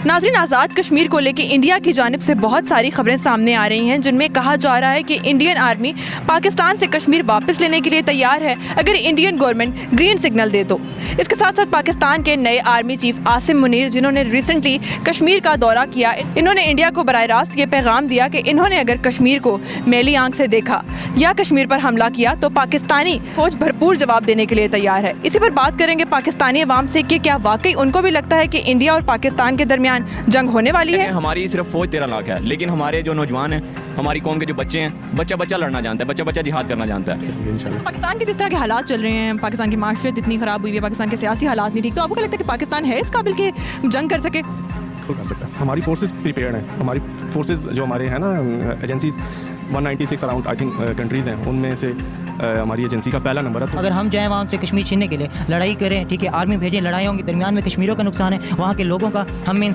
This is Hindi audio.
नाज़रीन, आज़ाद कश्मीर को लेकर इंडिया की जानिब से बहुत सारी खबरें सामने आ रही हैं जिनमें कहा जा रहा है कि इंडियन आर्मी पाकिस्तान से कश्मीर वापस लेने के लिए तैयार है अगर इंडियन गवर्नमेंट ग्रीन सिग्नल दे तो। इसके साथ साथ पाकिस्तान के नए आर्मी चीफ आसिम मुनीर, जिन्होंने रिसेंटली कश्मीर का दौरा किया, इन्होंने इंडिया को बराह रास्त ये पैगाम दिया कि इन्होंने अगर कश्मीर को मैली आंख से देखा या कश्मीर पर हमला किया तो पाकिस्तानी फौज भरपूर जवाब देने के लिए तैयार है। इसी पर बात करेंगे पाकिस्तानी अवाम से कि क्या वाकई उनको भी लगता है कि इंडिया और पाकिस्तान के दरमियान जंग होने वाली है। हमारी सिर्फ फौज 13 लाख है, लेकिन हमारे जो नौजवान हैं, हमारी कौम के जो बच्चे हैं, बच्चा लड़ना जानता है, बच्चा जिहाद करना जानता है। पाकिस्तान के जिस तरह के हालात चल रहे हैं, पाकिस्तान की माशरत इतनी खराब हुई है, पाकिस्तान के सियासी हालात नहीं ठीक, तो आपको लगता है कि पाकिस्तान है इस काबिल के जंग कर सके? कर सकता है। हमारी फोर्सेस प्रिपेयर्ड हैं। हमारी फोर्सेस जो हमारे हैं ना agencies 196 around I think countries हैं, उनमें से हमारी एजेंसी का पहला नंबर है। तो अगर हम जाएँ वहाँ से कश्मीर छीनने के लिए लड़ाई करें, ठीक है, आर्मी भेजें, लड़ाइयों के दरमियान में कश्मीरों का नुकसान है, वहाँ के लोगों का, हम